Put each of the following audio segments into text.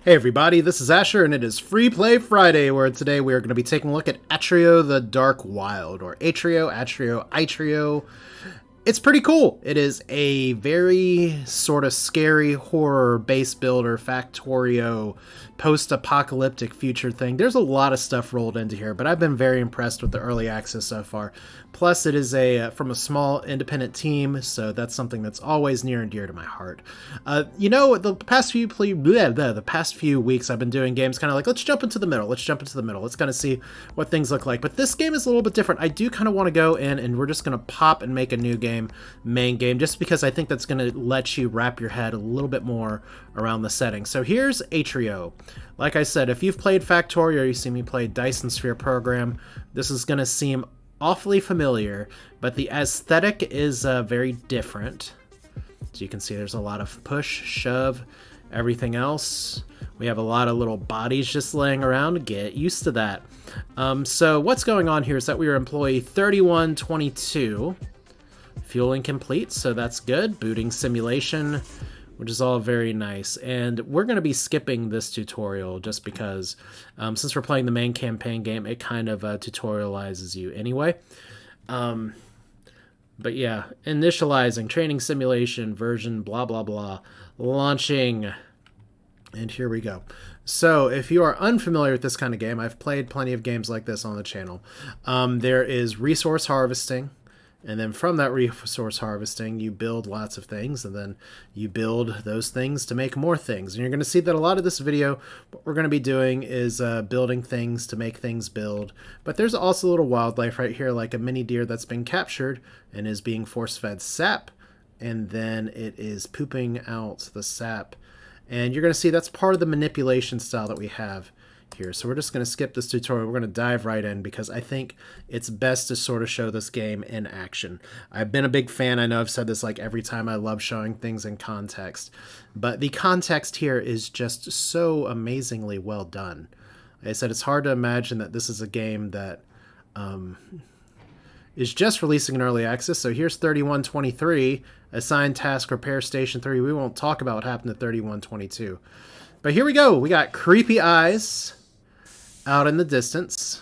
Hey everybody, this is Asher and it is Free Play Friday, where today we are going to be taking a look at Atrio the Dark Wild, or Atrio. It's pretty cool. It is a very sort of scary horror base builder, Factorio, post-apocalyptic future thing. There's a lot of stuff rolled into here, but I've been very impressed with the early access so far. Plus, it is from a small independent team, so that's something that's always near and dear to my heart. The past few weeks I've been doing games kind of like, let's jump into the middle. Let's kind of see what things look like. But this game is a little bit different. I do kind of want to go in and we're just going to pop and make a new main game, just because I think that's going to let you wrap your head a little bit more around the setting. So here's Atrio. Like I said, if you've played Factorio or you see me play Dyson Sphere Program, this is going to seem awfully familiar, but the aesthetic is very different. So you can see there's a lot of push, shove, everything else. We have a lot of little bodies just laying around. Get used to that. So what's going on here is that we are employee 3122. Fueling complete, so that's good. Booting simulation, which is all very nice. And we're going to be skipping this tutorial just because since we're playing the main campaign game, it kind of tutorializes you anyway. But yeah, initializing, training simulation, version, blah, blah, blah, launching. And here we go. So if you are unfamiliar with this kind of game, I've played plenty of games like this on the channel. There is resource harvesting. And then from that resource harvesting, you build lots of things, and then you build those things to make more things. And you're going to see that a lot of this video, what we're going to be doing is building things to make things build. But there's also a little wildlife right here, like a mini deer that's been captured and is being force-fed sap, and then it is pooping out the sap. And you're going to see that's part of the manipulation style that we have here. So we're just going to skip this tutorial. We're going to dive right in because I think it's best to sort of show this game in action. I've been a big fan. I know I've said this like every time. I love showing things in context, but the context here is just so amazingly well done. Like I said, it's hard to imagine that this is a game that is just releasing in early access. So here's 3123, assigned task, repair station 3. We won't talk about what happened to 3122. But here we go. We got creepy eyes out in the distance.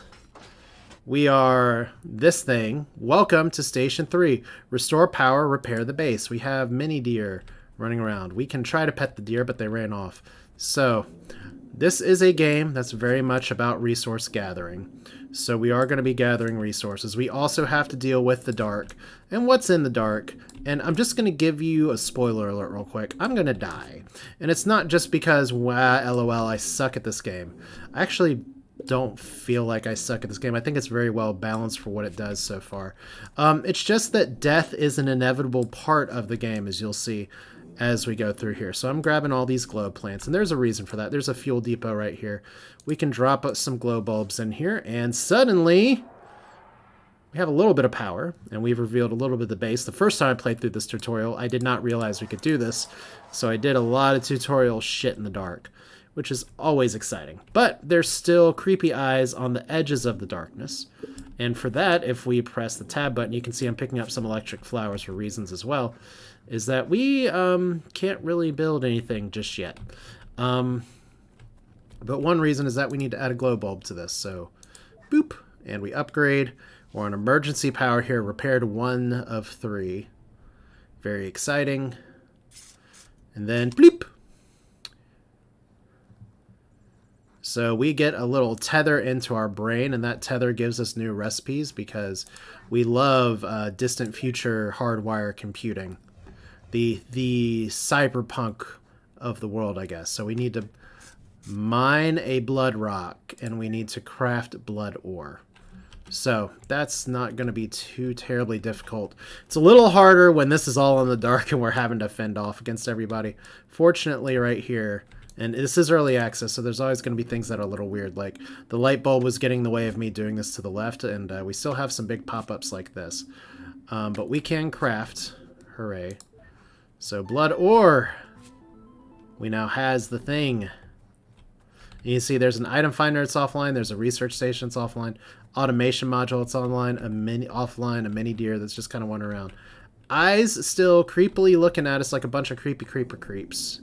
We are this thing. Welcome to Station 3. Restore power, repair the base. We have mini deer running around. We can try to pet the deer, but they ran off. So this is a game that's very much about resource gathering. So we are going to be gathering resources. We also have to deal with the dark and what's in the dark. And I'm just going to give you a spoiler alert real quick. I'm going to die. And it's not just because, wow, LOL, I suck at this game. I actually don't feel like I suck at this game. I think it's very well balanced for what it does so far. It's just that death is an inevitable part of the game, as you'll see as we go through here. So I'm grabbing all these glow plants, and there's a reason for that. There's a fuel depot right here. We can drop some glow bulbs in here, and suddenly we have a little bit of power, and we've revealed a little bit of the base. The first time I played through this tutorial, I did not realize we could do this, so I did a lot of tutorial shit in the dark, which is always exciting. But there's still creepy eyes on the edges of the darkness. And for that, if we press the tab button, you can see I'm picking up some electric flowers for reasons as well, is that we can't really build anything just yet. But one reason is that we need to add a glow bulb to this. So, boop, and we upgrade. We're on emergency power here, repaired 1 of 3. Very exciting. And then, bloop. So we get a little tether into our brain, and that tether gives us new recipes because we love distant future hardwire computing. The cyberpunk of the world, I guess. So we need to mine a blood rock, and we need to craft blood ore. So that's not going to be too terribly difficult. It's a little harder when this is all in the dark and we're having to fend off against everybody. Fortunately, right here, and this is early access, so there's always going to be things that are a little weird. Like the light bulb was getting in the way of me doing this to the left, and we still have some big pop-ups like this. But we can craft. Hooray. So blood ore. We now has the thing. You see there's an item finder that's offline. There's a research station that's offline. Automation module that's online. Offline, a mini deer that's just kind of wandering around. Eyes still creepily looking at us like a bunch of creepy creeper creeps.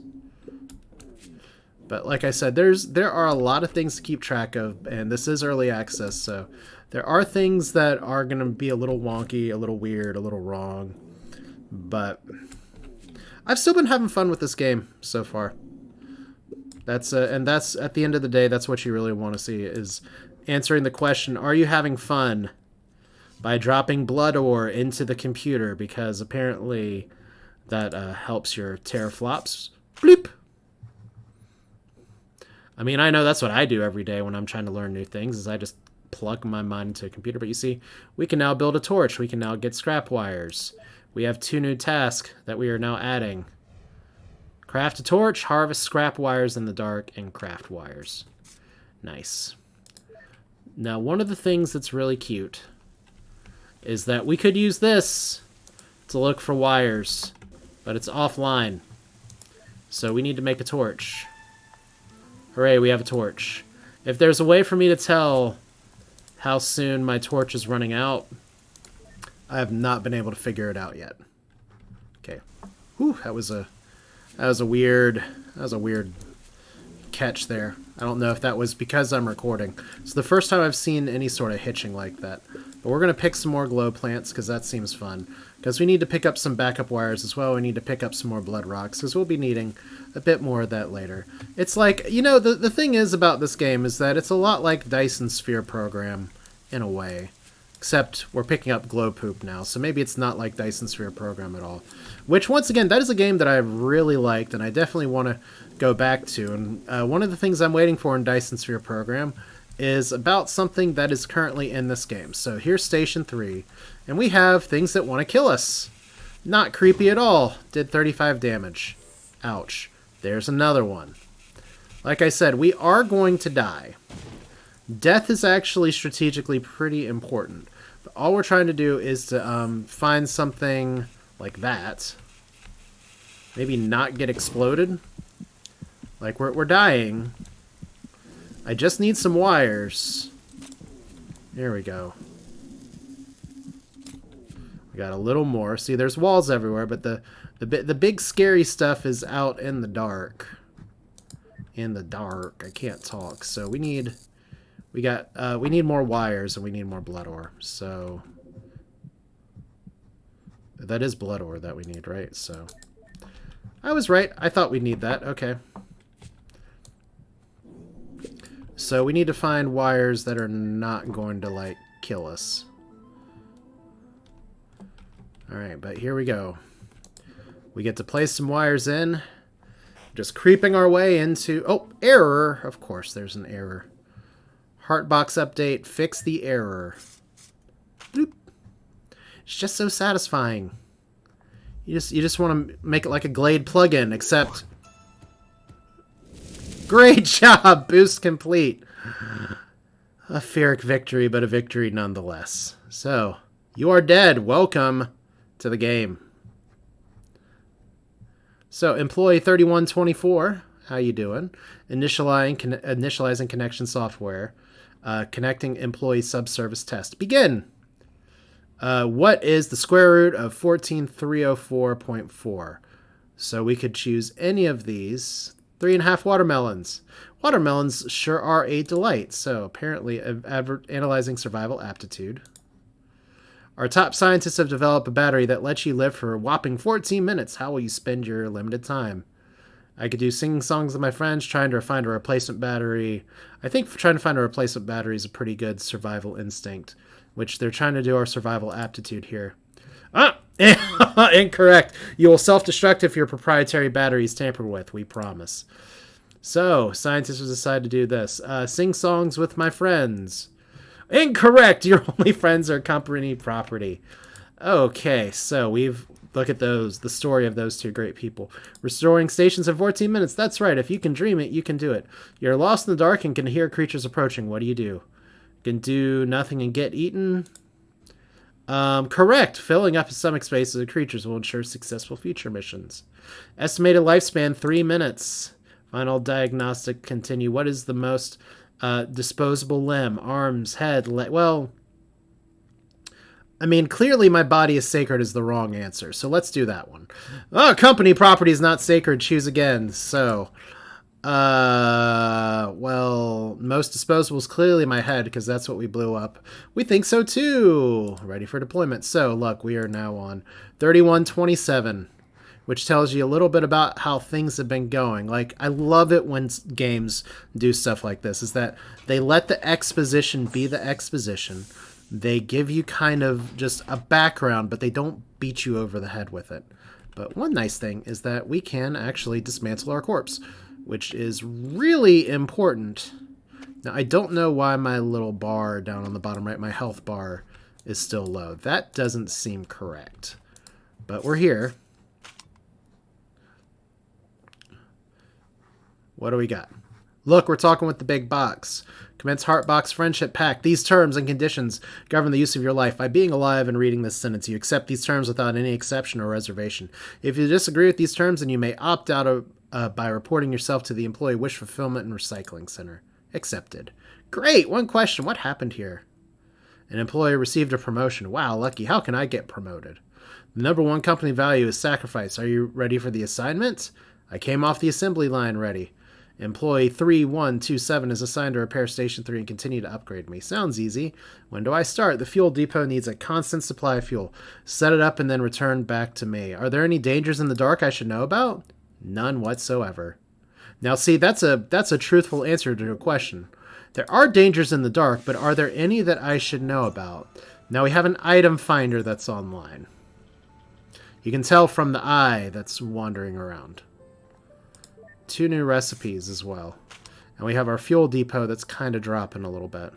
But like I said, there are a lot of things to keep track of, and this is early access, so there are things that are going to be a little wonky, a little weird, a little wrong. But I've still been having fun with this game so far. And that's at the end of the day, that's what you really want to see, is answering the question, are you having fun, by dropping blood ore into the computer, because apparently that helps your teraflops. Bleep. I mean, I know that's what I do every day when I'm trying to learn new things, is I just plug my mind into a computer. But you see, we can now build a torch. We can now get scrap wires. We have 2 new tasks that we are now adding. Craft a torch, harvest scrap wires in the dark, and craft wires. Nice. Now, one of the things that's really cute is that we could use this to look for wires, but it's offline. So we need to make a torch. Hooray, we have a torch. If there's a way for me to tell how soon my torch is running out, I have not been able to figure it out yet. Okay. Whew, that was a weird catch there. I don't know if that was because I'm recording. It's the first time I've seen any sort of hitching like that. But we're going to pick some more glow plants because that seems fun. Because we need to pick up some backup wires as well. We need to pick up some more blood rocks because we'll be needing a bit more of that later. It's like, you know, the thing is about this game is that it's a lot like Dyson Sphere Program in a way. Except we're picking up glow poop now, so maybe it's not like Dyson Sphere Program at all. Which, once again, that is a game that I've really liked, and I definitely want to go back to. And one of the things I'm waiting for in Dyson Sphere Program is about something that is currently in this game. So here's Station 3, and we have things that want to kill us. Not creepy at all. Did 35 damage. Ouch. There's another one. Like I said, we are going to die. Death is actually strategically pretty important. But all we're trying to do is to find something like that. Maybe not get exploded. Like, we're dying. I just need some wires. There we go. We got a little more. See, there's walls everywhere, but the big scary stuff is out in the dark. In the dark. I can't talk. So we need more wires and we need more blood ore. So that is blood ore that we need, right? So I was right. I thought we'd need that. Okay. So we need to find wires that are not going to, like, kill us. Alright, but here we go. We get to place some wires in. Just creeping our way into... Oh, error! Of course, there's an error. Heartbox update. Fix the error. Bloop. It's just so satisfying. You just want to make it like a Glade plugin, except... Great job! Boost complete. A Pyrrhic victory, but a victory nonetheless. So, you are dead. Welcome to the game. So, employee 3124, how you doing? Initializing connection software. Connecting employee subservice test. Begin! What is the square root of 14304.4? So we could choose any of these. 3.5 watermelons. Watermelons sure are a delight. So apparently analyzing survival aptitude. Our top scientists have developed a battery that lets you live for a whopping 14 minutes. How will you spend your limited time? I could do singing songs with my friends, trying to find a replacement battery. I think trying to find a replacement battery is a pretty good survival instinct, which they're trying to do our survival aptitude here. Ah! Incorrect. You will self-destruct if your proprietary battery is tampered with, we promise. So, scientists have decided to do this. Sing songs with my friends. Incorrect! Your only friends are company property. Okay, so look at those, the story of those two great people. Restoring stations in 14 minutes. That's right. If you can dream it, you can do it. You're lost in the dark and can hear creatures approaching. What do? You can do nothing and get eaten. Correct. Filling up stomach spaces of creatures will ensure successful future missions. Estimated lifespan 3 minutes. Final diagnostic continue. What is the most disposable limb? Arms, head, well, I mean, clearly my body is sacred is the wrong answer, so let's do that one. Oh, company property is not sacred. Choose again. So, Well, most disposables clearly my head because that's what we blew up. We think so too. Ready for deployment. So, look, we are now on 3127, which tells you a little bit about how things have been going. Like, I love it when games do stuff like this, is that they let the exposition be the exposition. They give you kind of just a background, but they don't beat you over the head with it. But one nice thing is that we can actually dismantle our corpse, which is really important. Now, I don't know why my little bar down on the bottom right, my health bar, is still low. That doesn't seem correct. But we're here. What do we got? Look, we're talking with the big box. Commence Heartbox Friendship Pact. These terms and conditions govern the use of your life. By being alive and reading this sentence, you accept these terms without any exception or reservation. If you disagree with these terms, then you may opt out by reporting yourself to the Employee Wish Fulfillment and Recycling Center. Accepted. Great! One question. What happened here? An employee received a promotion. Wow, lucky. How can I get promoted? The number one company value is sacrifice. Are you ready for the assignment? I came off the assembly line ready. Employee 3127 is assigned to repair Station 3 and continue to upgrade me. Sounds easy. When do I start? The fuel depot needs a constant supply of fuel. Set it up and then return back to me. Are there any dangers in the dark I should know about? None whatsoever. Now see, that's a truthful answer to a question. There are dangers in the dark, but are there any that I should know about? Now we have an item finder that's online. You can tell from the eye that's wandering around. 2 new recipes as well. And we have our fuel depot that's kind of dropping a little bit.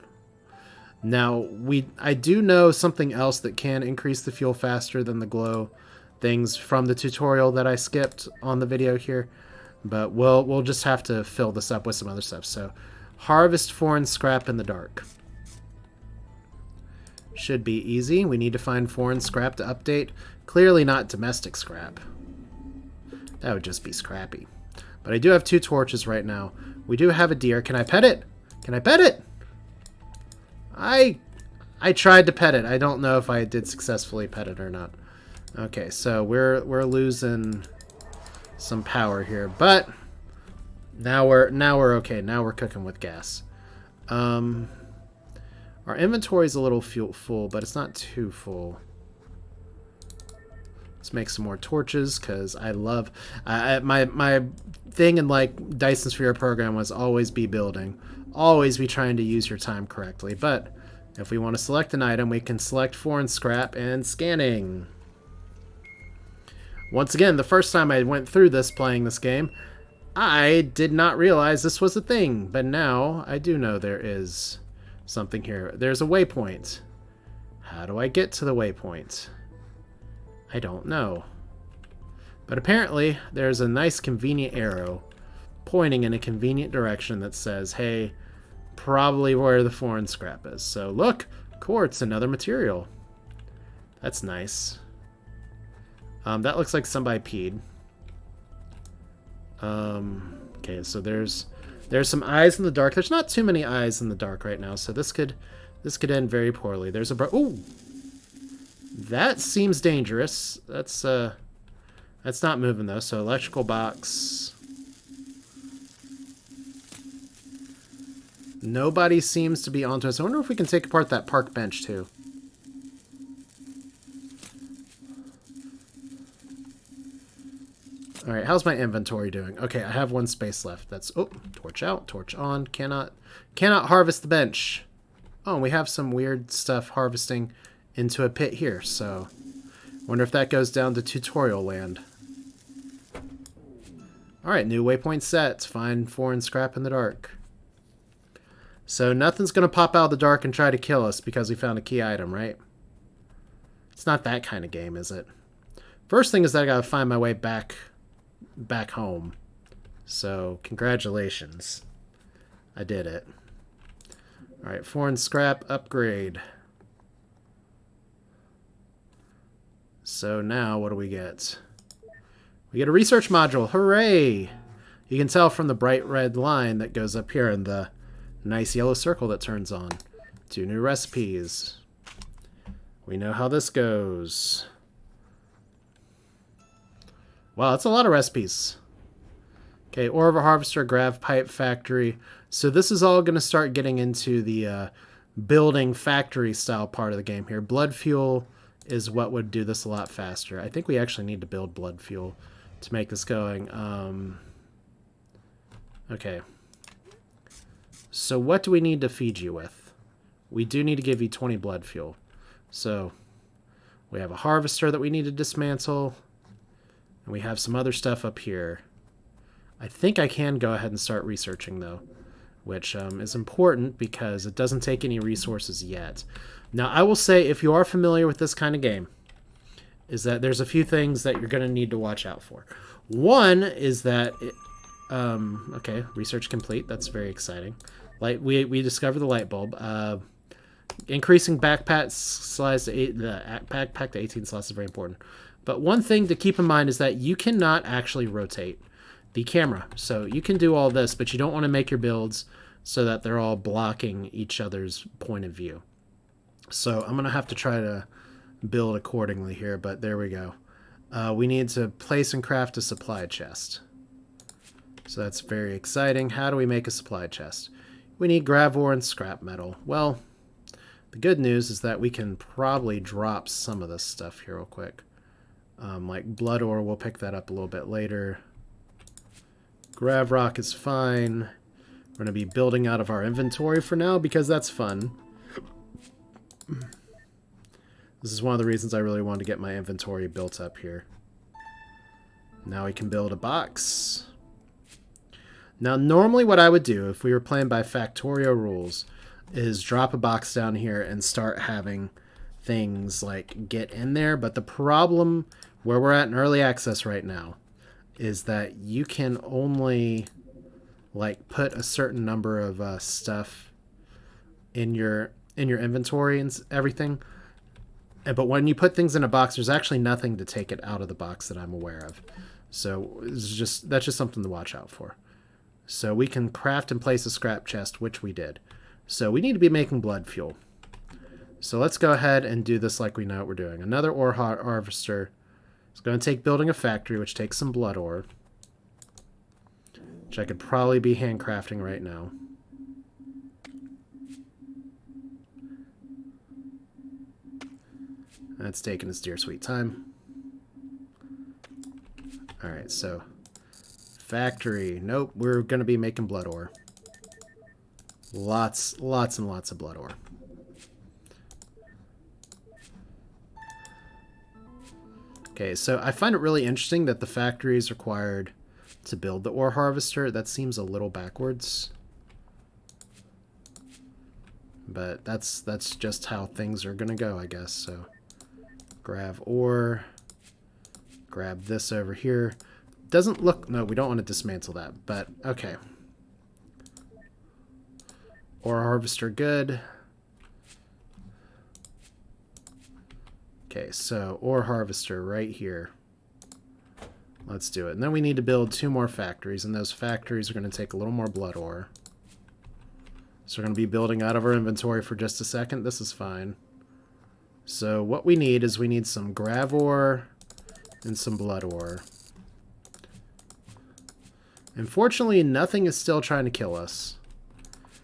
Now, I do know something else that can increase the fuel faster than the glow things from the tutorial that I skipped on the video here. But we'll just have to fill this up with some other stuff. So, harvest foreign scrap in the dark. Should be easy. We need to find foreign scrap to update. Clearly not domestic scrap. That would just be scrappy. But I do have 2 torches right now. We do have a deer. Can I pet it? Can I pet it? I tried to pet it. I don't know if I did successfully pet it or not. Okay, so we're losing some power here, but now we're okay. Now we're cooking with gas. Our inventory is a little full, but it's not too full. Let's make some more torches because I love my thing in like Dyson Sphere program was always be building, always be trying to use your time correctly. But if we want to select an item, we can select foreign scrap and scanning. Once again, the first time I went through this playing this game, I did not realize this was a thing, but now I do know there is something here. There's a waypoint. How do I get to the waypoint? I don't know. But apparently, there's a nice convenient arrow pointing in a convenient direction that says, hey, probably where the foreign scrap is. So look, quartz, another material. That's nice. That looks like somebody peed. Okay, so there's some eyes in the dark. There's not too many eyes in the dark right now, so this could end very poorly. There's a ooh! That seems dangerous. That's not moving though. So electrical box. Nobody seems to be onto us. I wonder if we can take apart that park bench too. All right, how's my inventory doing? Okay, I have 1 space left. That's torch out, torch on. Cannot harvest the bench. Oh, we have some weird stuff harvesting into a pit here, so wonder if that goes down to tutorial land. Alright, new waypoint set. Find foreign scrap in the dark. So nothing's going to pop out of the dark and try to kill us because we found a key item, right? It's not that kind of game, is it? First thing is that I gotta find my way back home. So, congratulations. I did it. Alright, foreign scrap upgrade. So now, what do we get? We get a research module. Hooray! You can tell from the bright red line that goes up here and the nice yellow circle that turns on. 2 new recipes. We know how this goes. Wow, that's a lot of recipes. Okay, ore harvester, grav pipe factory. So this is all going to start getting into the building factory style part of the game here. Blood fuel is what would do this a lot faster. I think we actually need to build blood fuel to make this going. Okay. So what do we need to feed you with? We do need to give you 20 blood fuel. So we have a harvester that we need to dismantle. And we have some other stuff up here. I think I can go ahead and start researching, though, which is important because it doesn't take any resources yet. Now, I will say, if you are familiar with this kind of game, is that there's a few things that you're going to need to watch out for. One is that, okay, research complete. That's very exciting. We discovered the light bulb. Increasing backpack size to backpack to 18 slots is very important. But one thing to keep in mind is that you cannot actually rotate the camera. So you can do all this, but you don't want to make your builds so that they're all blocking each other's point of view. So I'm going to have to try to build accordingly here, but there we go. We need to place and craft a supply chest. So that's very exciting. How do we make a supply chest? We need grav ore and scrap metal. Well, the good news is that we can probably drop some of this stuff here real quick. Like blood ore, we'll pick that up a little bit later. Grav rock is fine. We're going to be building out of our inventory for now because that's fun. This is one of the reasons I really wanted to get my inventory built up here. Now we can build a box. Now, normally what I would do if we were playing by Factorio rules is drop a box down here and start having things like get in there. But the problem where we're at in early access right now is that you can only like put a certain number of stuff in your inventory and everything. But when you put things in a box, there's actually nothing to take it out of the box that I'm aware of. So that's just something to watch out for. So we can craft and place a scrap chest, which we did. So we need to be making blood fuel. So let's go ahead and do this like we know what we're doing. Another ore harvester. It's going to take building a factory, which takes some blood ore, which I could probably be handcrafting right now. That's taking its dear sweet time. Alright, so factory. Nope, we're going to be making blood ore. Lots and lots of blood ore. Okay, so I find it really interesting that the factory is required to build the ore harvester. That seems a little backwards. But that's just how things are going to go, I guess. So grab ore. Grab this over here. Doesn't look... No, we don't want to dismantle that, but okay. Ore harvester, good. Okay, so ore harvester right here. Let's do it. And then we need to build 2 more factories, and those factories are going to take a little more blood ore. So we're going to be building out of our inventory for just a second. This is fine. So what we need is we need some grav ore and some blood ore. Unfortunately, nothing is still trying to kill us.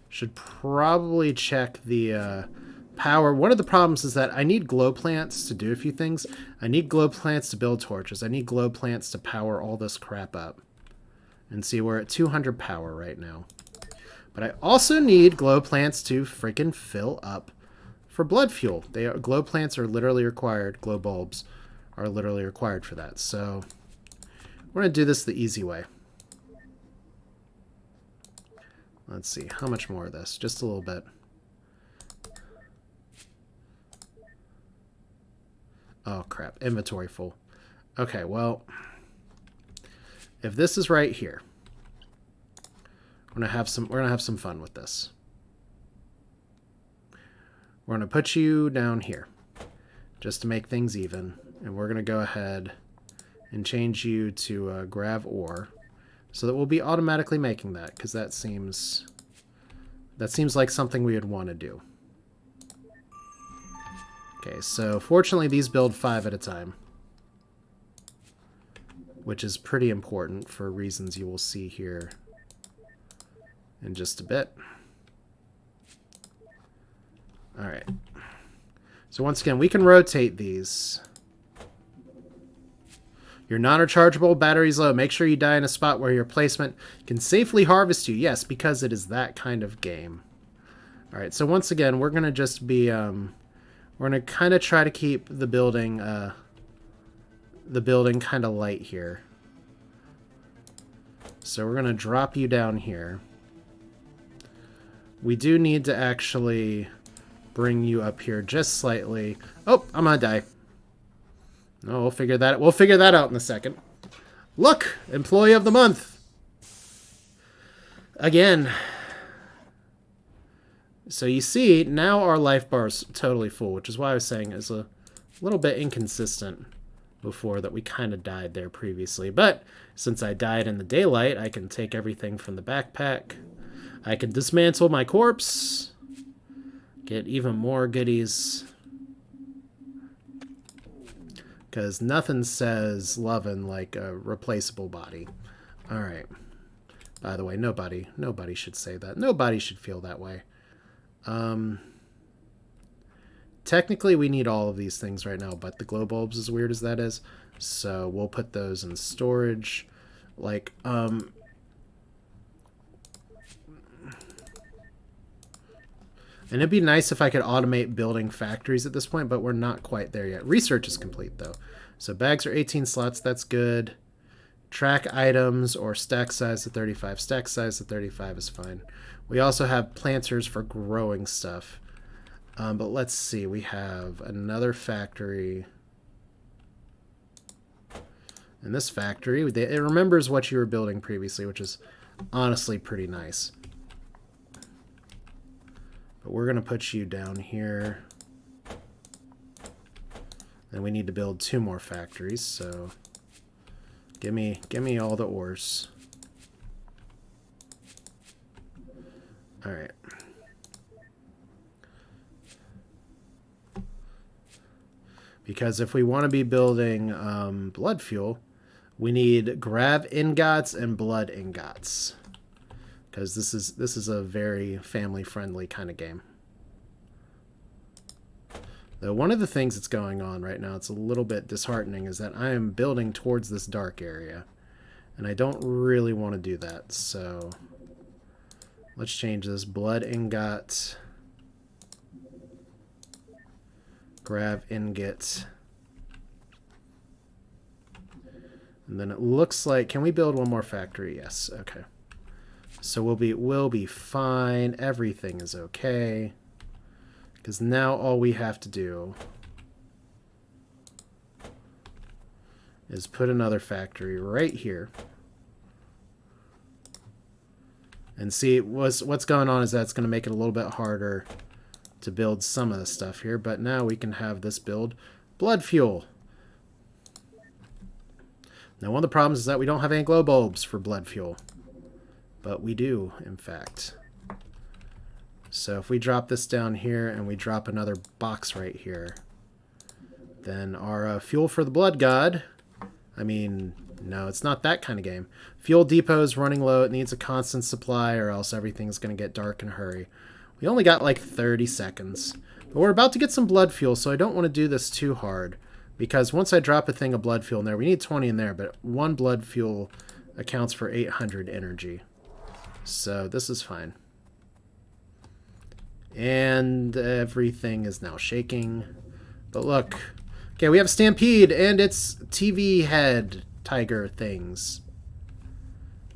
Should probably check the power. One of the problems is that I need glow plants to do a few things. I need glow plants to build torches. I need glow plants to power all this crap up. And see, we're at 200 power right now. But I also need glow plants to freaking fill up for blood fuel. Glow plants are literally required. Glow bulbs are literally required for that. So we're going to do this the easy way. Let's see, how much more of this? Just a little bit. Oh crap, inventory full. Okay, well, if this is right here, we're gonna have some fun with this. We're gonna put you down here, just to make things even, and we're gonna go ahead and change you to grav ore. So that we'll be automatically making that, because that seems like something we would want to do. Okay, so fortunately these build 5 at a time. which is pretty important for reasons you will see here in just a bit. All right. So once again, we can rotate these. Your non-rechargeable battery's low. Make sure you die in a spot where your placement can safely harvest you. Yes, because it is that kind of game. All right, so once again, we're going to just be... we're going to kind of try to keep the building kind of light here. So we're going to drop you down here. We do need to actually bring you up here just slightly. Oh, I'm going to die. No, we'll figure that out in a second. Look, employee of the month. Again. So you see, now our life bar is totally full, which is why I was saying is a little bit inconsistent before that we kind of died there previously. But since I died in the daylight, I can take everything from the backpack. I can dismantle my corpse. Get even more goodies. Because nothing says loving like a replaceable body. Alright. By the way, nobody should say that. Nobody should feel that way. Technically, we need all of these things right now, but the glow bulbs, as weird as that is, so we'll put those in storage. Like, and it'd be nice if I could automate building factories at this point, but we're not quite there yet. Research is complete, though. So bags are 18 slots. That's good. Track items or stack size to 35. Stack size to 35 is fine. We also have planters for growing stuff. But let's see. We have another factory. And this factory, it remembers what you were building previously, which is honestly pretty nice. But we're going to put you down here. And we need to build 2 more factories, so give me all the ores. All right. Because if we want to be building blood fuel, we need grav ingots and blood ingots. Because this is a very family-friendly kind of game. Though one of the things that's going on right now, it's a little bit disheartening, is that I am building towards this dark area. And I don't really want to do that, so let's change this. Blood ingot. Grav ingot. And then it looks like, can we build one more factory? Yes, okay. So we'll be fine. Everything is okay. Because now all we have to do is put another factory right here. And see, what's going on is that's going to make it a little bit harder to build some of the stuff here. But now we can have this build blood fuel. Now one of the problems is that we don't have any glow bulbs for blood fuel. But we do, in fact. So if we drop this down here and we drop another box right here, then our fuel for the blood god, I mean, no, it's not that kind of game. Fuel depot is running low. It needs a constant supply or else everything's going to get dark in a hurry. We only got like 30 seconds. But we're about to get some blood fuel, so I don't want to do this too hard. Because once I drop a thing of blood fuel in there, we need 20 in there, but 1 blood fuel accounts for 800 energy. So this is fine. And everything is now shaking. But look. Okay, we have Stampede and its TV head tiger things.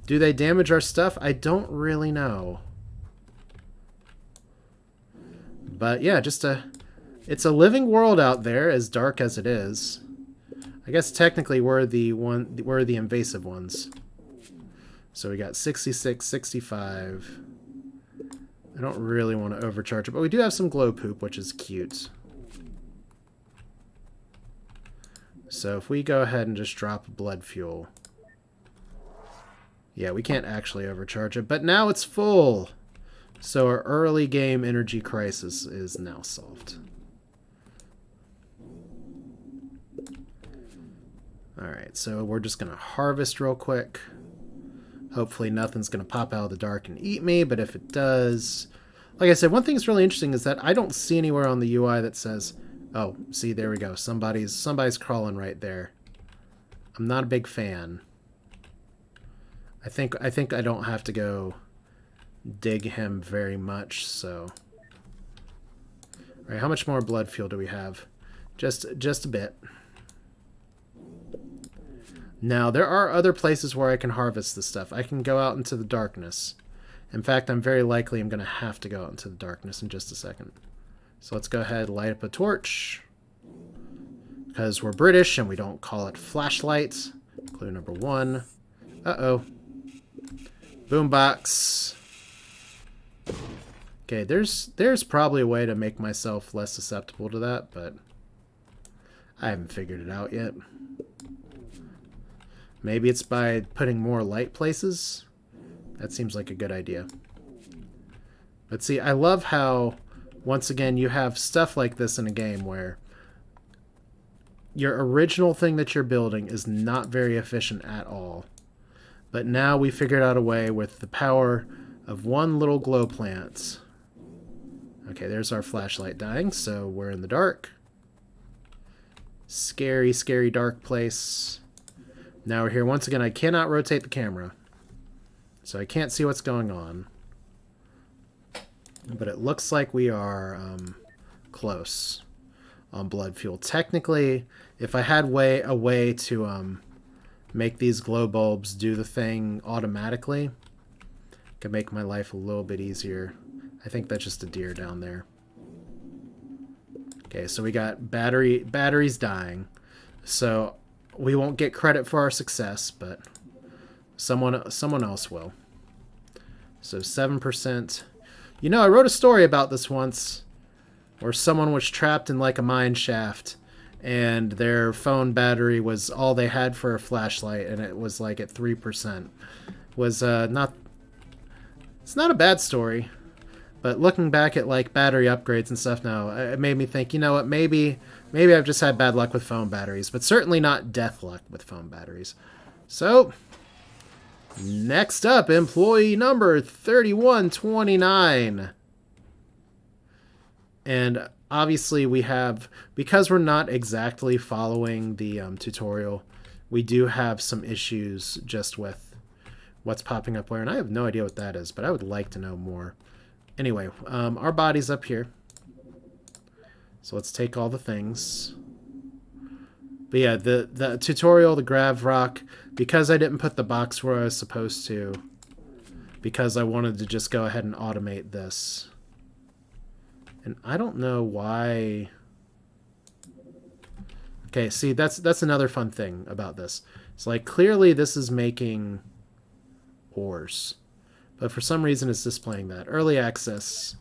Do they damage our stuff? I don't really know. But yeah, it's a living world out there, as dark as it is. I guess technically we're the invasive ones. So we got 66, 65. I don't really want to overcharge it, but we do have some glow poop, which is cute. So if we go ahead and just drop blood fuel. Yeah, we can't actually overcharge it, but now it's full. So our early game energy crisis is now solved. Alright, so we're just going to harvest real quick. Hopefully nothing's going to pop out of the dark and eat me, but if it does... Like I said, one thing that's really interesting is that I don't see anywhere on the UI that says... Oh, see, there we go. Somebody's crawling right there. I'm not a big fan. I think I don't have to go dig him very much, so... Alright, how much more blood fuel do we have? Just a bit. Now, there are other places where I can harvest this stuff. I can go out into the darkness. In fact, I'm very likely I'm going to have to go out into the darkness in just a second. So let's go ahead and light up a torch. Because we're British and we don't call it flashlight. Clue number 1. Uh-oh. Boombox. Okay, there's probably a way to make myself less susceptible to that, but I haven't figured it out yet. Maybe it's by putting more light places. That seems like a good idea. But see, I love how, once again, you have stuff like this in a game where your original thing that you're building is not very efficient at all. But now we figured out a way with the power of one little glow plant. Okay, there's our flashlight dying, so we're in the dark. Scary, scary dark place. Now we're here. Once again, I cannot rotate the camera, so I can't see what's going on. But it looks like we are close on blood fuel. Technically, if I had a way to make these glow bulbs do the thing automatically, it could make my life a little bit easier. I think that's just a deer down there. Okay, so we got batteries dying. So we won't get credit for our success, but someone else will. So 7%. You know, I wrote a story about this once where someone was trapped in like a mine shaft and their phone battery was all they had for a flashlight, and it was like at 3%. It's not a bad story, but looking back at like battery upgrades and stuff now, it made me think, you know what, maybe I've just had bad luck with phone batteries, but certainly not death luck with phone batteries. So, next up, employee number 3129. And obviously we have, because we're not exactly following the tutorial, we do have some issues just with what's popping up where, and I have no idea what that is, but I would like to know more. Anyway, our body's up here. So let's take all the things. But yeah, the tutorial, the grav rock, because I didn't put the box where I was supposed to, because I wanted to just go ahead and automate this. And I don't know why... Okay, see, that's another fun thing about this. It's like, clearly this is making ores. But for some reason it's displaying that. Early access...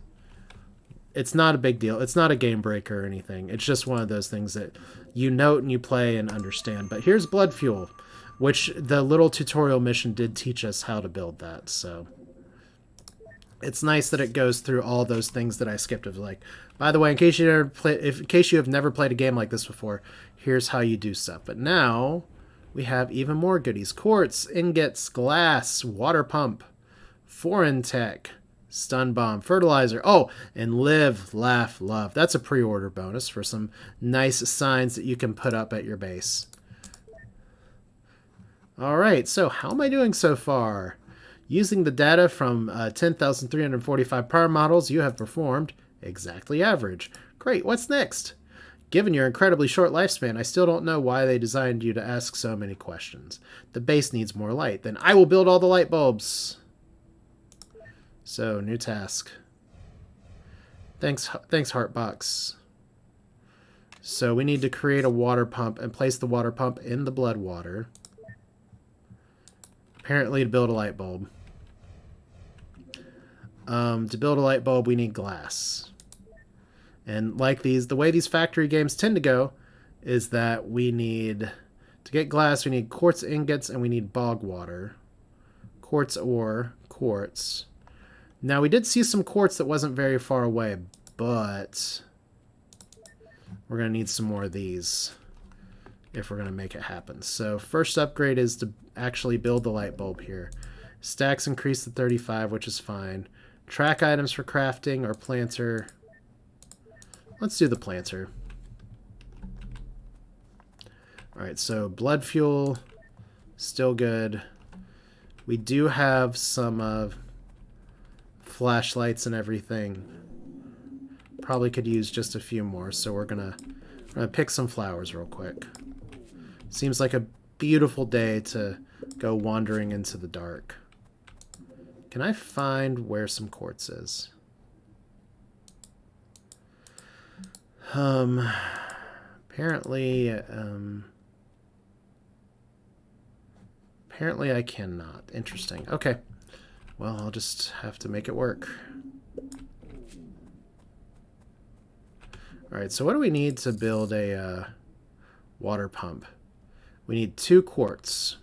It's not a big deal. It's not a game breaker or anything. It's just one of those things that you note and you play and understand. But here's blood fuel, which the little tutorial mission did teach us how to build that. So it's nice that it goes through all those things that I skipped. Of like, by the way, in case you have never played a game like this before, here's how you do stuff. But now we have even more goodies: quartz, ingots, glass, water pump, foreign tech, stun bomb, fertilizer. Oh, and live, laugh, love. That's a pre-order bonus for some nice signs that you can put up at your base. All right, so how am I doing so far? Using the data from 10,345 power models, you have performed exactly average. Great, what's next? Given your incredibly short lifespan, I still don't know why they designed you to ask so many questions. The base needs more light. Then I will build all the light bulbs. So, new task. Thanks, Heartbox. So we need to create a water pump and place the water pump in the blood water. Apparently to build a light bulb. To build a light bulb, we need glass. And like the way these factory games tend to go is that we need, to get glass, we need quartz ingots and we need bog water. Quartz ore, quartz. Now, we did see some quartz that wasn't very far away, but we're going to need some more of these. if we're going to make it happen. So first upgrade is to actually build the light bulb here. Stacks increase to 35, which is fine. Track items for crafting or planter. Let's do the planter. Alright, so blood fuel, still good. We do have some flashlights and everything. Probably could use just a few more, so we're gonna pick some flowers real quick. Seems like a beautiful day to go wandering into the dark. Can I find where some quartz is? Apparently I cannot. Interesting. Okay. Well, I'll just have to make it work. Alright, so what do we need to build a water pump? We need 2 quartz.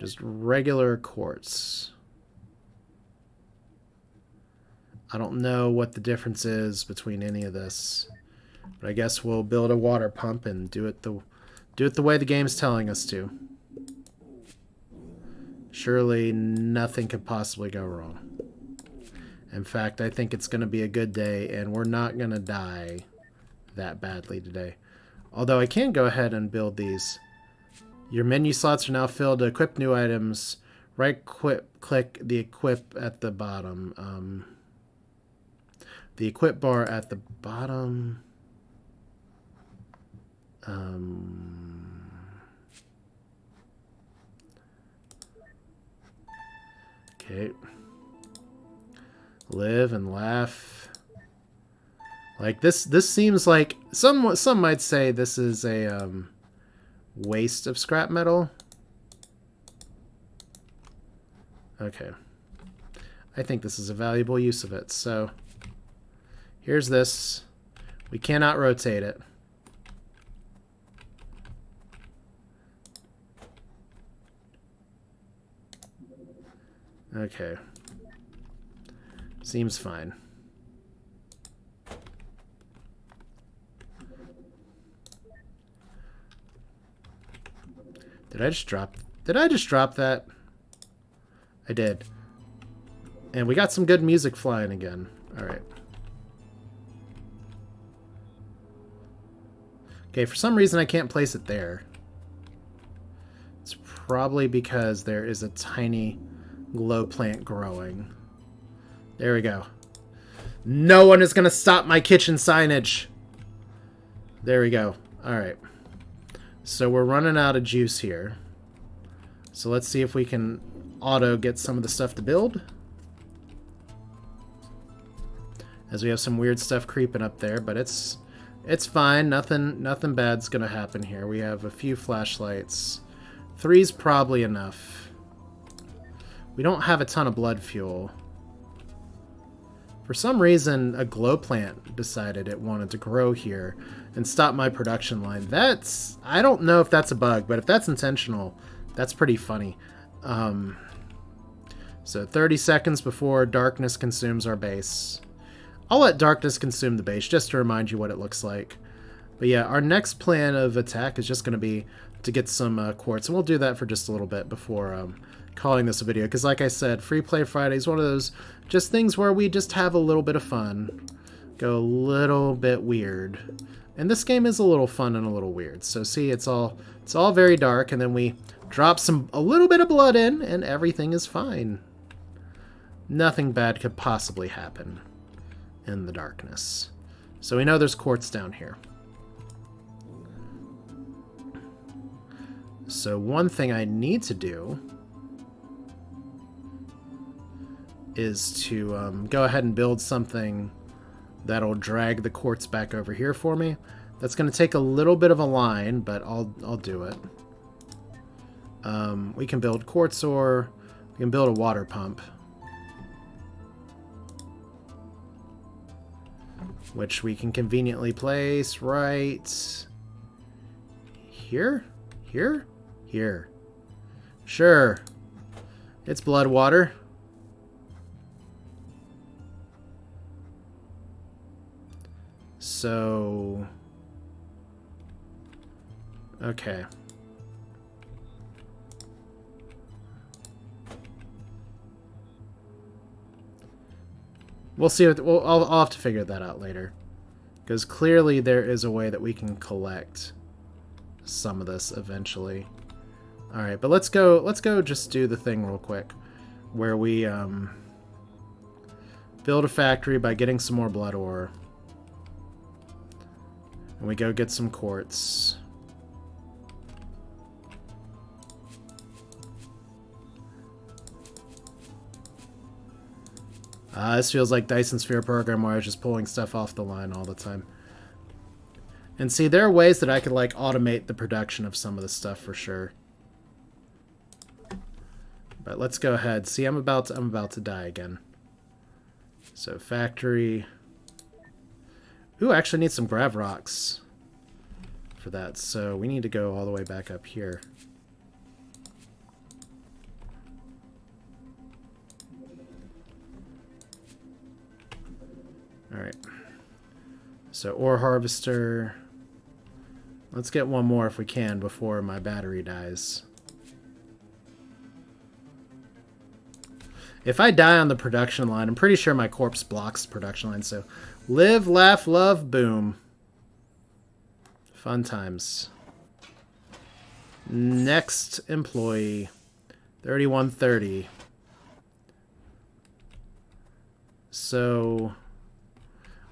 Just regular quartz. I don't know what the difference is between any of this, but I guess we'll build a water pump and do it the way the game's telling us to. Surely nothing could possibly go wrong. In fact, I think it's going to be a good day, and we're not going to die that badly today. Although I can go ahead and build these. Your menu slots are now filled to equip new items. Click the equip at the bottom. The equip bar at the bottom. Okay. Live and laugh. Like this seems like some might say this is a waste of scrap metal. Okay. I think this is a valuable use of it. So here's this. We cannot rotate it. Okay. Seems fine. Did I just drop that? I did. And we got some good music flying again. All right. Okay, for some reason I can't place it there. It's probably because there is a tiny glow plant growing. There we go. No one is going to stop my kitchen signage. There we go. All right. So we're running out of juice here. So let's see if we can auto get some of the stuff to build. As we have some weird stuff creeping up there, but it's fine. Nothing bad's going to happen here. We have a few flashlights. 3's probably enough. We don't have a ton of blood fuel. For some reason, a glow plant decided it wanted to grow here and stop my production line. I don't know if that's a bug, but if that's intentional, that's pretty funny. So 30 seconds before darkness consumes our base. I'll let darkness consume the base just to remind you what it looks like. But yeah, our next plan of attack is just going to be to get some quartz, and we'll do that for just a little bit before calling this a video, because like I said, Free Play Friday is one of those just things where we just have a little bit of fun, go a little bit weird, and this game is a little fun and a little weird. So see, it's all very dark, and then we drop a little bit of blood in, and everything is fine. Nothing bad could possibly happen in the darkness. So we know there's quartz down here. So one thing I need to do is to go ahead and build something that'll drag the quartz back over here for me. That's going to take a little bit of a line, but I'll do it. We can build quartz ore. We can build a water pump, which we can conveniently place right here. Here. Sure. It's blood water. So Okay. We'll see. I'll have to figure that out later. Because clearly there is a way that we can collect some of this eventually. Alright, but let's go just do the thing real quick. Where we build a factory by getting some more blood ore. And we go get some quartz. This feels like Dyson Sphere program where I was just pulling stuff off the line all the time. And see, there are ways that I could like automate the production of some of this stuff for sure. But let's go ahead. See, I'm about to die again. So factory. Ooh, I actually need some grav rocks for that. So we need to go all the way back up here. Alright. So ore harvester. Let's get one more if we can before my battery dies. If I die on the production line, I'm pretty sure my corpse blocks the production line. So live, laugh, love, boom. Fun times. Next employee. 3130. So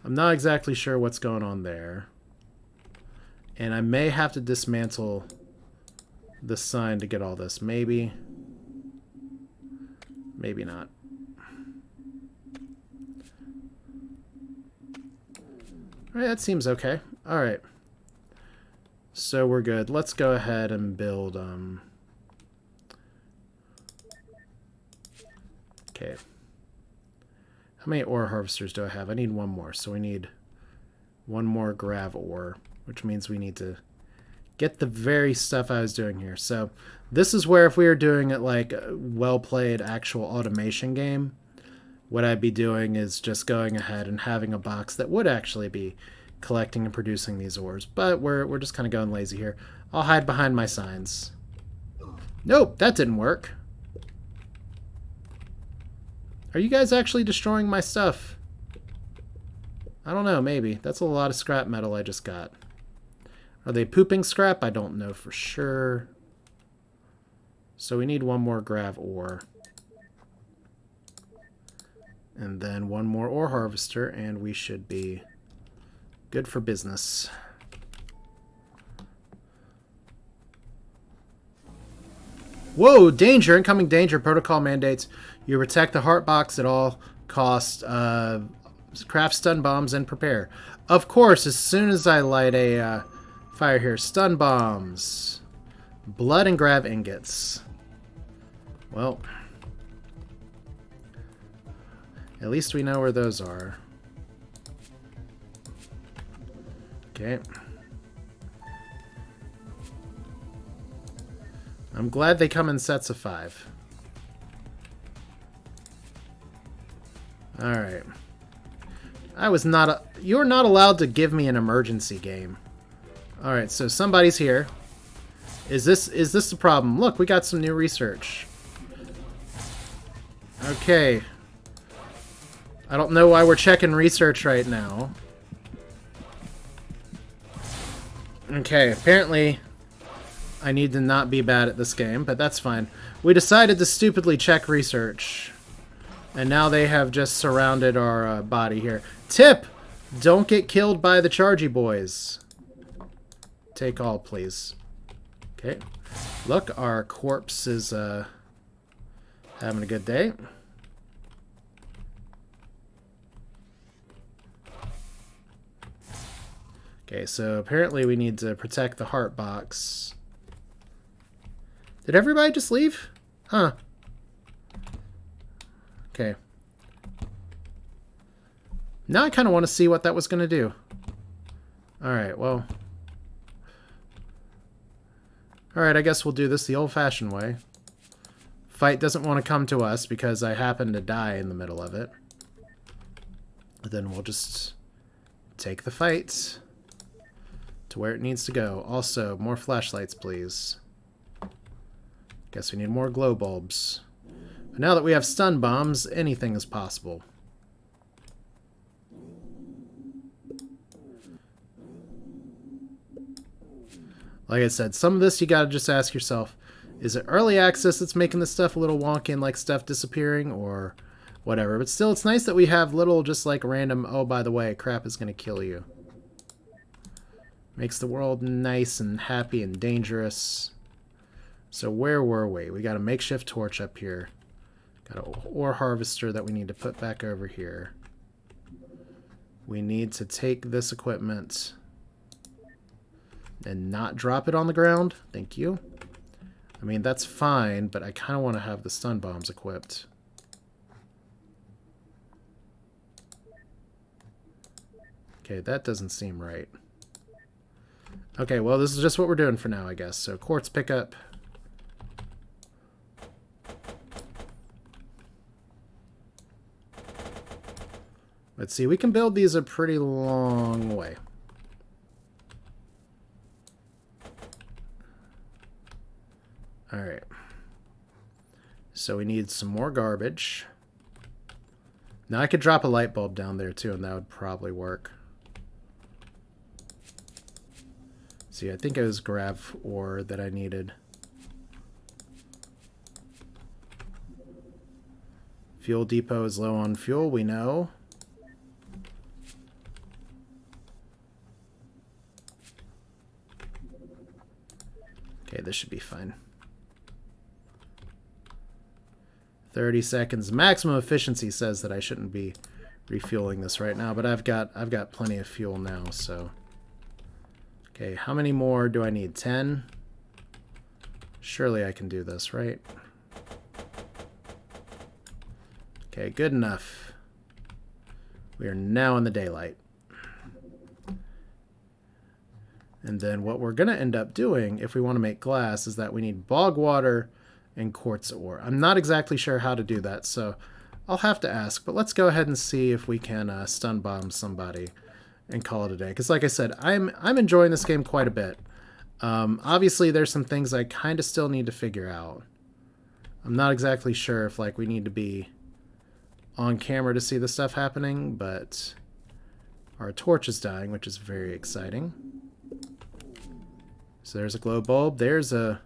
I'm not exactly sure what's going on there. And I may have to dismantle the sign to get all this. Maybe. Maybe not. Alright, that seems okay. Alright. So we're good. Let's go ahead and build, okay. How many ore harvesters do I have? I need one more. So we need one more grav ore, which means we need to get the very stuff I was doing here. So this is where if we were doing it like a well-played actual automation game, what I'd be doing is just going ahead and having a box that would actually be collecting and producing these ores. But we're just kind of going lazy here. I'll hide behind my signs. Nope, that didn't work. Are you guys actually destroying my stuff? I don't know, maybe. That's a lot of scrap metal I just got. Are they pooping scrap? I don't know for sure. So we need one more grav ore. And then one more ore harvester, and we should be good for business. Whoa, danger! Incoming danger. Protocol mandates you protect the heart box at all costs. Craft stun bombs and prepare. Of course, as soon as I light a fire here. Stun bombs. Blood and grav ingots. Well, at least we know where those are. Okay. I'm glad they come in sets of 5. Alright. You're not allowed to give me an emergency game. Alright, so somebody's here. Is this the problem? Look, we got some new research. Okay. I don't know why we're checking research right now. Okay, apparently I need to not be bad at this game, but that's fine. We decided to stupidly check research. And now they have just surrounded our body here. Tip! Don't get killed by the Chargy boys. Take all, please. Okay. Look, our corpse is having a good day. Okay, so apparently we need to protect the heart box. Did everybody just leave? Huh. Okay. Now I kind of want to see what that was going to do. Alright, well. Alright, I guess we'll do this the old-fashioned way. Fight doesn't want to come to us because I happen to die in the middle of it. Then we'll just take the fight. to where it needs to go. Also, more flashlights, please. Guess we need more glow bulbs. But now that we have stun bombs, anything is possible. Like I said, some of this you gotta just ask yourself, is it early access that's making this stuff a little wonky and like stuff disappearing, or whatever? But still, it's nice that we have little just like random, oh, by the way, crap is gonna kill you. Makes the world nice and happy and dangerous. So where were we? We got a makeshift torch up here. Got an ore harvester that we need to put back over here. We need to take this equipment and not drop it on the ground. Thank you. I mean, that's fine, but I kind of want to have the stun bombs equipped. Okay, that doesn't seem right. Okay, well, this is just what we're doing for now, I guess. So, quartz pickup. Let's see, we can build these a pretty long way. Alright. So we need some more garbage. Now I could drop a light bulb down there too, and that would probably work. See, I think it was grav ore that I needed. Fuel depot is low on fuel, we know. Okay, this should be fine. 30 seconds. Maximum efficiency says that I shouldn't be refueling this right now, but I've got plenty of fuel now, so. Okay, how many more do I need? 10? Surely I can do this, right? Okay, good enough. We are now in the daylight. And then what we're going to end up doing, if we want to make glass, is that we need bog water and quartz ore. I'm not exactly sure how to do that, so I'll have to ask. But let's go ahead and see if we can stun bomb somebody and call it a day. Because like I said, I'm enjoying this game quite a bit. Obviously, there's some things I kind of still need to figure out. I'm not exactly sure if like we need to be on camera to see the stuff happening, but our torch is dying, which is very exciting. So there's a glow bulb. There's a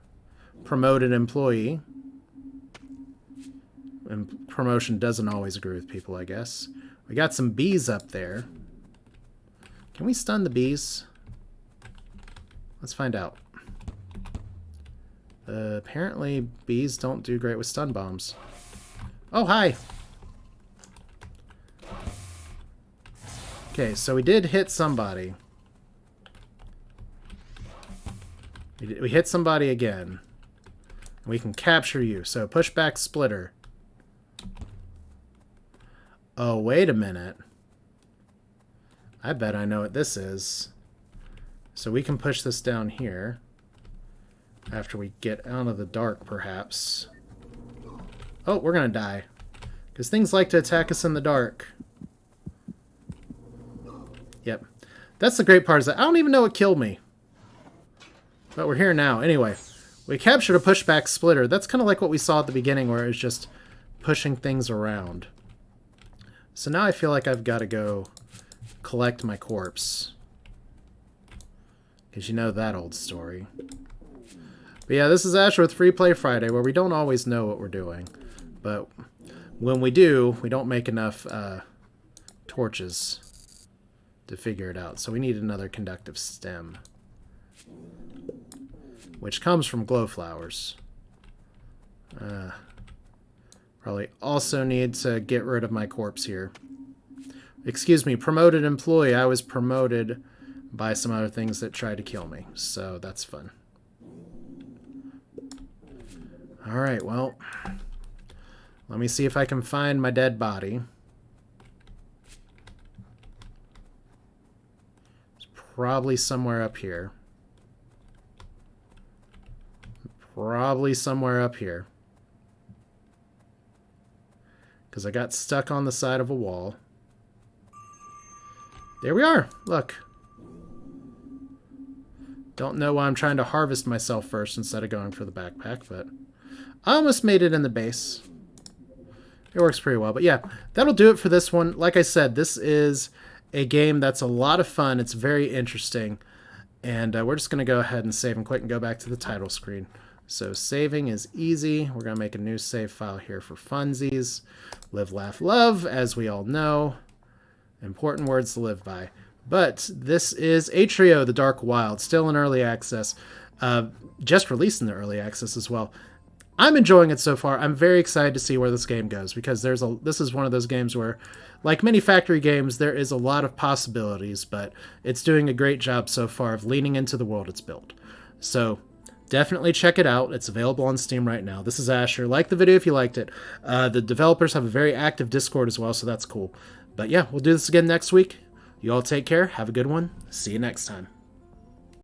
promoted employee. And promotion doesn't always agree with people, I guess. We got some bees up there. Can we stun the bees? Let's find out. Apparently, bees don't do great with stun bombs. Oh, hi! Okay, so we did hit somebody. We hit somebody again. We can capture you. So pushback splitter. Oh, wait a minute. I bet I know what this is. So we can push this down here. After we get out of the dark, perhaps. Oh, we're going to die. Because things like to attack us in the dark. Yep. That's the great part, is that I don't even know what killed me. But we're here now. Anyway, we captured a pushback splitter. That's kind of like what we saw at the beginning, where it was just pushing things around. So now I feel like I've got to go collect my corpse. Because you know that old story. But yeah, this is Asher with Free Play Friday, where we don't always know what we're doing. But when we do, we don't make enough torches to figure it out. So we need another conductive stem, which comes from glow flowers. Probably also need to get rid of my corpse here. Excuse me, promoted employee. I was promoted by some other things that tried to kill me, so that's fun. Alright, well, let me see if I can find my dead body. It's probably somewhere up here. Probably somewhere up here. Because I got stuck on the side of a wall. There we are! Look. Don't know why I'm trying to harvest myself first instead of going for the backpack, but I almost made it in the base. It works pretty well. But yeah, that'll do it for this one. Like I said, this is a game that's a lot of fun. It's very interesting. And we're just going to go ahead and save and quit and go back to the title screen. So saving is easy. We're going to make a new save file here for funsies. Live, laugh, love, as we all know. Important words to live by. But this is Atrio, the Dark Wild, still in early access. Just released in the early access as well. I'm enjoying it so far. I'm very excited to see where this game goes, because this is one of those games where, like many factory games, there is a lot of possibilities, but it's doing a great job so far of leaning into the world it's built. So definitely check it out. It's available on Steam right now. This is Asher. Like the video if you liked it. The developers have a very active Discord as well, so that's cool. But yeah, we'll do this again next week. You all take care. Have a good one. See you next time.